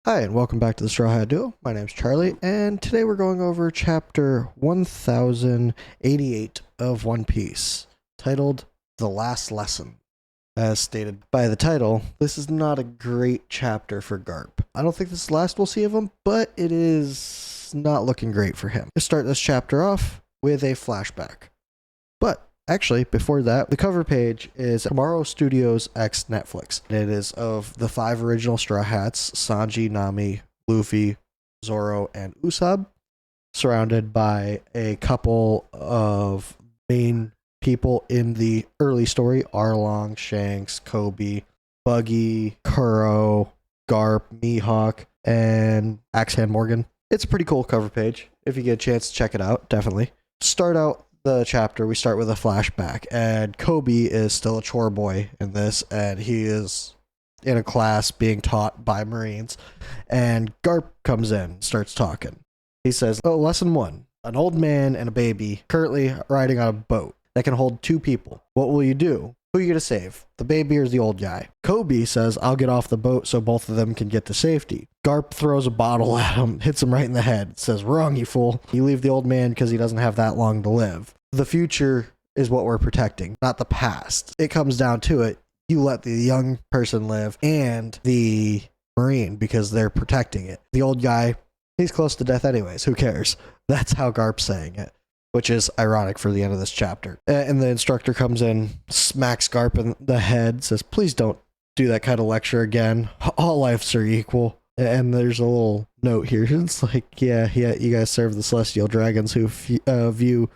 Hi, and welcome back to the Straw Hat Duo. My name's Charlie, and today we're going over chapter 1088 of One Piece, titled The Last Lesson. As stated by the title, this is not a great chapter for Garp. I don't think this is the last we'll see of him, but it is not looking great for him. Let's start this chapter off with a flashback. But actually, before that, the cover page is Tomorrow Studios X Netflix. It is of the 5 original Straw Hats, Sanji, Nami, Luffy, Zoro, and Usopp, surrounded by a couple of main people in the early story: Arlong, Shanks, Koby, Buggy, Kuro, Garp, Mihawk, and Axehand Morgan. It's a pretty cool cover page. If you get a chance to check it out, definitely. Start out the chapter, we start with a flashback, and Koby is still a chore boy in this, and he is in a class being taught by Marines, and Garp comes in, starts talking. He says, lesson 1, an old man and a baby currently riding on a boat that can hold 2 people. What will you do? Who are you going to save? The baby or the old guy? Koby says, I'll get off the boat so both of them can get to safety. Garp throws a bottle at him, hits him right in the head, says, wrong, you fool. You leave the old man because he doesn't have that long to live. The future is what we're protecting, not the past. It comes down to it. You let the young person live and the Marine because they're protecting it. The old guy, he's close to death anyways. Who cares? That's how Garp's saying it, which is ironic for the end of this chapter. And the instructor comes in, smacks Garp in the head, says, please don't do that kind of lecture again. All lives are equal. And there's a little note here. It's like, yeah, you guys serve the celestial dragons who view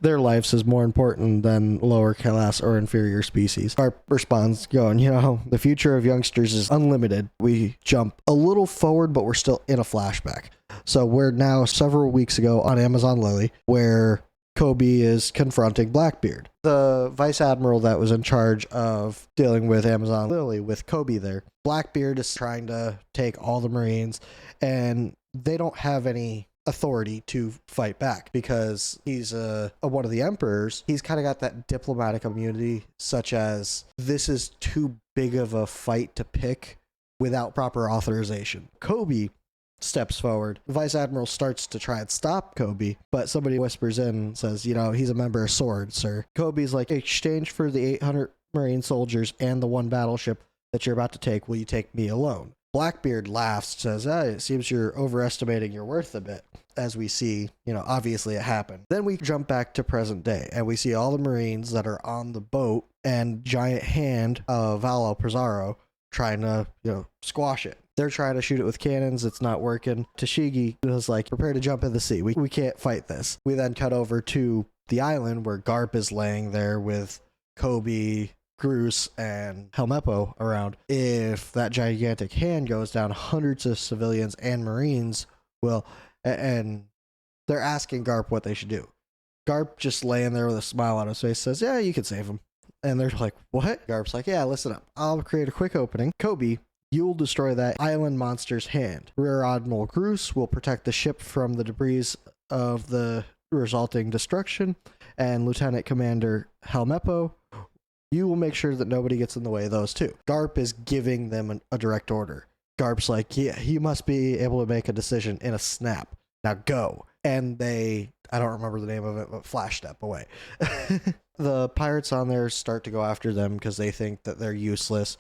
their lives as more important than lower class or inferior species. Garp responds, going, the future of youngsters is unlimited. We jump a little forward, but we're still in a flashback. So we're now several weeks ago on Amazon Lily, where Koby is confronting Blackbeard, the vice admiral that was in charge of dealing with Amazon Lily with Koby there. Blackbeard is trying to take all the Marines, and they don't have any authority to fight back because he's one of the emperors. He's kind of got that diplomatic immunity, such as this is too big of a fight to pick without proper authorization. Koby steps forward. The vice admiral starts to try and stop Koby, but somebody whispers in and says, he's a member of SWORD, sir. Koby's like, in exchange for the 800 Marine soldiers and the 1 battleship that you're about to take, will you take me alone? Blackbeard laughs, says, it seems you're overestimating your worth a bit. As we see, obviously it happened. Then we jump back to present day, and we see all the Marines that are on the boat and giant hand of Valo Pizarro trying to, squash it. They're trying to shoot it with cannons. It's not working. Tashigi is like, prepare to jump in the sea. We can't fight this. We then cut over to the island where Garp is laying there with Koby, Groose, and Helmeppo around. If that gigantic hand goes down, hundreds of civilians and Marines will, and they're asking Garp what they should do. Garp just laying there with a smile on his face says, yeah, you can save him. And they're like, what? Garp's like, yeah, listen up. I'll create a quick opening. Koby, you'll destroy that island monster's hand. Rear Admiral Groose will protect the ship from the debris of the resulting destruction. And Lieutenant Commander Helmeppo, you will make sure that nobody gets in the way of those two. Garp is giving them a direct order. Garp's like, yeah, you must be able to make a decision in a snap. Now go. And I don't remember the name of it, but flash step away. The pirates on there start to go after them because they think that they're useless.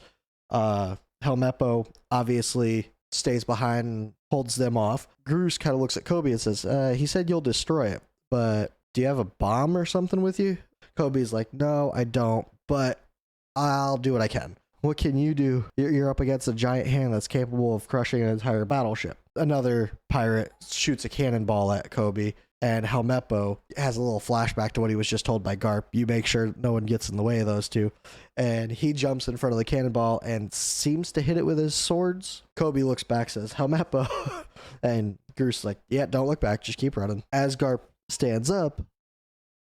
Helmeppo obviously stays behind and holds them off. Groose kind of looks at Koby and says, he said you'll destroy it, but do you have a bomb or something with you? Koby's like, no, I don't, but I'll do what I can. What can you do? You're up against a giant hand that's capable of crushing an entire battleship. Another pirate shoots a cannonball at Koby, and Helmeppo has a little flashback to what he was just told by Garp. You make sure no one gets in the way of those two. And he jumps in front of the cannonball and seems to hit it with his swords. Koby looks back, says, Helmeppo. And Groose like, yeah, don't look back, just keep running. As Garp stands up,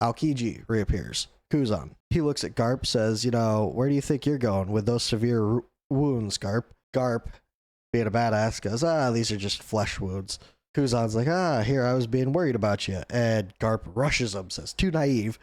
Aokiji reappears. Kuzan. He looks at Garp, says, where do you think you're going with those severe wounds, Garp? Garp, being a badass, goes, these are just flesh wounds. Kuzan's like, here, I was being worried about you. And Garp rushes him, says, too naive,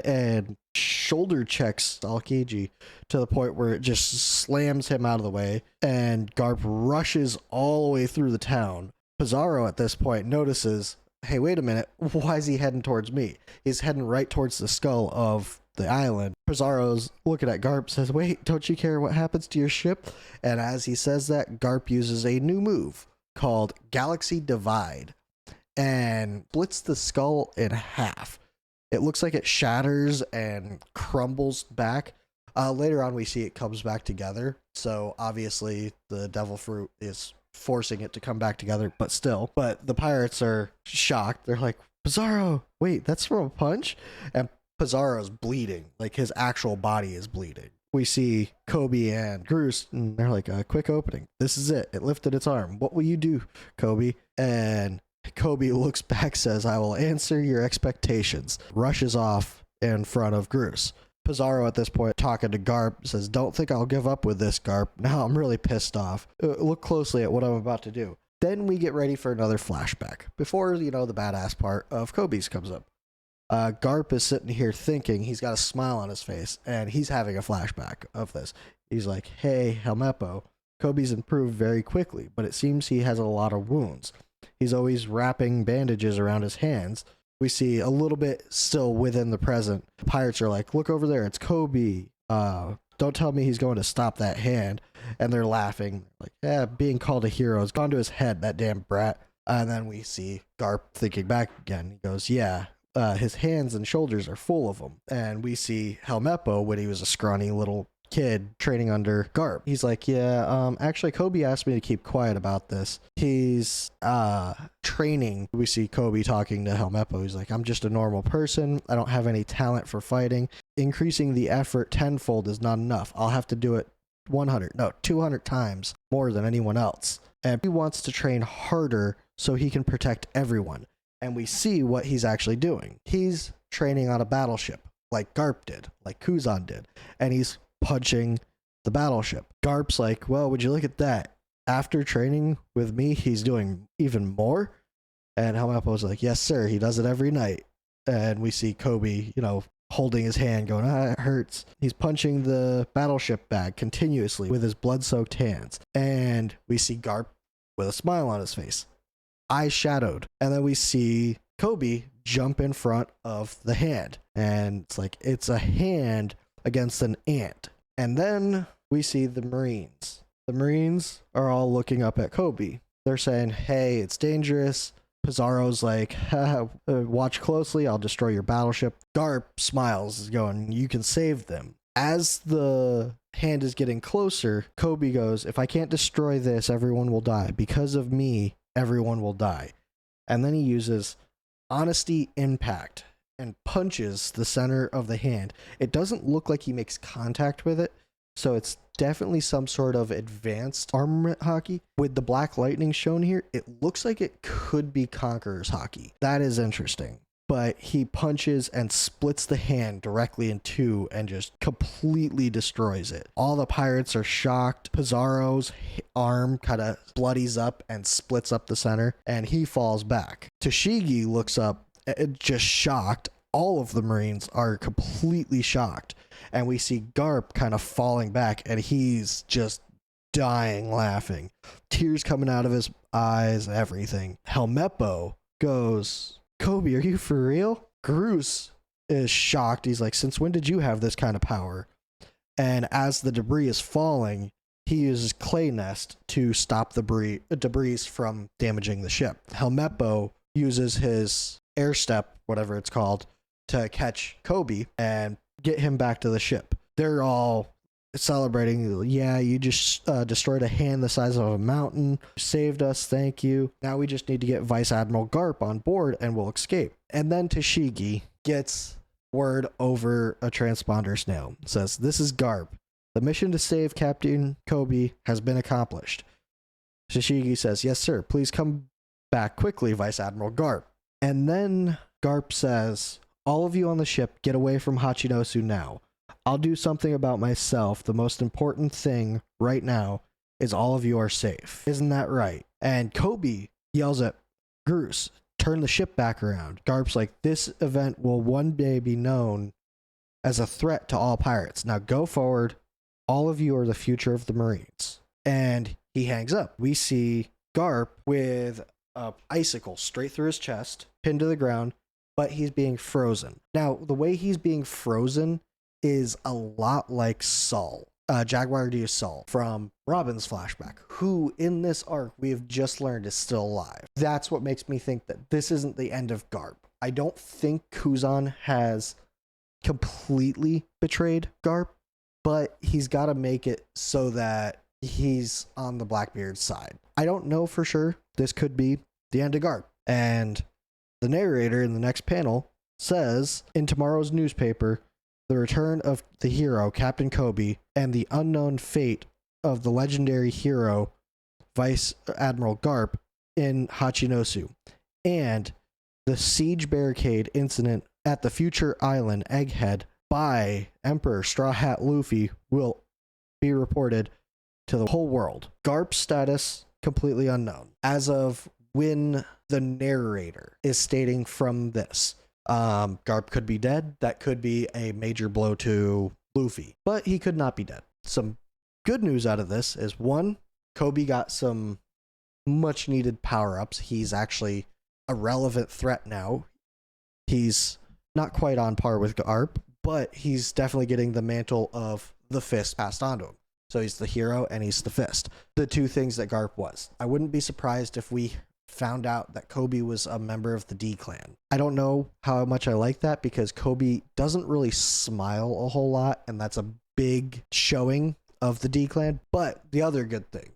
and shoulder checks Aokiji to the point where it just slams him out of the way. And Garp rushes all the way through the town. Pizarro at this point notices, hey, wait a minute, why is he heading towards me? He's heading right towards the skull of the island. Pizarro's looking at Garp, says, wait, don't you care what happens to your ship? And as he says that, Garp uses a new move called Galaxy Divide and splits the skull in half. It looks like it shatters and crumbles back. Later on, we see it comes back together. So obviously, the devil fruit is forcing it to come back together, but still. But the pirates are shocked. They're like, Pizarro, wait, that's from a punch? And Pizarro's bleeding. Like, his actual body is bleeding. We see Koby and Groose, and they're like, a quick opening. This is it. It lifted its arm. What will you do, Koby? And Koby looks back, says, I will answer your expectations. Rushes off in front of Groose. Pizarro at this point, talking to Garp, says, don't think I'll give up with this, Garp. Now I'm really pissed off. Look closely at what I'm about to do. Then we get ready for another flashback. Before, the badass part of Koby's comes up. Garp is sitting here thinking, he's got a smile on his face, and he's having a flashback of this. He's like, hey, Helmeppo, Koby's improved very quickly, but it seems he has a lot of wounds. He's always wrapping bandages around his hands. We see a little bit still within the present. Pirates are like, look over there, it's Koby. Don't tell me he's going to stop that hand. And they're laughing. Like, yeah, being called a hero has gone to his head, that damn brat. And then we see Garp thinking back again. He goes, yeah. His hands and shoulders are full of them. And we see Helmeppo when he was a scrawny little kid training under Garp. He's like, yeah, actually Koby asked me to keep quiet about this. He's training. We see Koby talking to Helmeppo. He's like, I'm just a normal person. I don't have any talent for fighting. Increasing the effort tenfold is not enough. I'll have to do it 200 times more than anyone else. And he wants to train harder so he can protect everyone. And we see what he's actually doing. He's training on a battleship, like Garp did, like Kuzan did. And he's punching the battleship. Garp's like, well, would you look at that? After training with me, he's doing even more? And Helmeppo's like, yes, sir, he does it every night. And we see Koby, holding his hand, going, it hurts. He's punching the battleship bag continuously with his blood-soaked hands. And we see Garp with a smile on his face. Eyes shadowed. And then we see Koby jump in front of the hand. And it's like, it's a hand against an ant. And then we see the Marines. The Marines are all looking up at Koby. They're saying, hey, it's dangerous. Pizarro's like, watch closely, I'll destroy your battleship. Garp smiles, going, you can save them. As the hand is getting closer, Koby goes, if I can't destroy this, everyone will die. Because of me, everyone will die. And then he uses Honesty Impact and punches the center of the hand. It doesn't look like he makes contact with it, so it's definitely some sort of advanced armament hockey. With the black lightning shown here, it looks like it could be Conqueror's hockey. That is interesting. But he punches and splits the hand directly in two and just completely destroys it. All the pirates are shocked. Pizarro's arm kind of bloodies up and splits up the center, and he falls back. Toshigi looks up, just shocked. All of the Marines are completely shocked. And we see Garp kind of falling back, and he's just dying laughing. Tears coming out of his eyes, everything. Helmeppo goes, Koby, are you for real? Groose is shocked. He's like, since when did you have this kind of power? And as the debris is falling, he uses Clay Nest to stop the debris from damaging the ship. Helmeppo uses his air step, whatever it's called, to catch Koby and get him back to the ship. They're all celebrating. Yeah, you just destroyed a hand the size of a mountain. Saved us, thank you. Now we just need to get Vice Admiral Garp on board and we'll escape. And then Toshigi gets word over a transponder snail. It says, this is Garp. The mission to save Captain Koby has been accomplished. Toshigi says, yes, sir. Please come back quickly, Vice Admiral Garp. And then Garp says, all of you on the ship, get away from Hachinosu now. I'll do something about myself. The most important thing right now is all of you are safe. Isn't that right? And Koby yells at Groose, turn the ship back around. Garp's like, this event will one day be known as a threat to all pirates. Now go forward. All of you are the future of the Marines. And he hangs up. We see Garp with a icicle straight through his chest, pinned to the ground, but he's being frozen. Now, the way he's being frozen is a lot like Saul, Jaguar D. Saul from Robin's flashback, who in this arc we have just learned is still alive. That's what makes me think that this isn't the end of Garp. I don't think Kuzan has completely betrayed Garp, but he's got to make it so that he's on the Blackbeard's side. I don't know for sure. This could be the end of Garp. And the narrator in the next panel says, in tomorrow's newspaper, the return of the hero, Captain Koby, and the unknown fate of the legendary hero, Vice Admiral Garp, in Hachinosu, and the siege barricade incident at the future island Egghead by Emperor Straw Hat Luffy will be reported to the whole world. Garp's status completely unknown as of when the narrator is stating from this. Garp could be dead. That could be a major blow to Luffy, but he could not be dead. Some good news out of this is, one, Koby got some much needed power-ups. He's actually a relevant threat now. He's not quite on par with Garp, but he's definitely getting the mantle of the Fist passed on to him. So he's the hero and he's the Fist. The two things that Garp was. I wouldn't be surprised if we found out that Koby was a member of the D clan. I don't know how much I like that because Koby doesn't really smile a whole lot, and that's a big showing of the D clan. But the other good thing,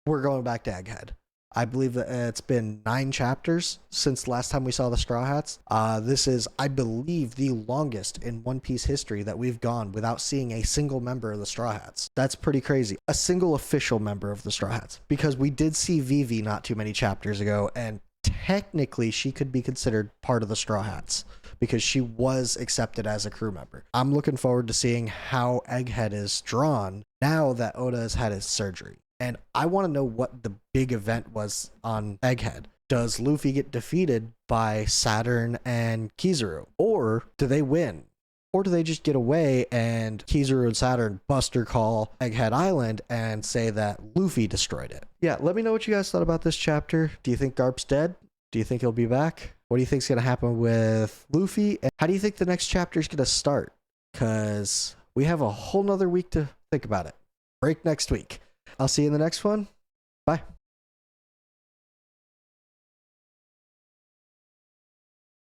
we're going back to Egghead. I believe that it's been 9 chapters since last time we saw the Straw Hats. This is, I believe, the longest in One Piece history that we've gone without seeing a single member of the Straw Hats. That's pretty crazy. A single official member of the Straw Hats. Because we did see Vivi not too many chapters ago, and technically she could be considered part of the Straw Hats because she was accepted as a crew member. I'm looking forward to seeing how Egghead is drawn now that Oda has had his surgery. And I want to know what the big event was on Egghead. Does Luffy get defeated by Saturn and Kizaru? Or do they win? Or do they just get away and Kizaru and Saturn buster call Egghead Island and say that Luffy destroyed it? Yeah, let me know what you guys thought about this chapter. Do you think Garp's dead? Do you think he'll be back? What do you think's going to happen with Luffy? And how do you think the next chapter is going to start? Because we have a whole nother week to think about it. Break next week. I'll see you in the next one. Bye.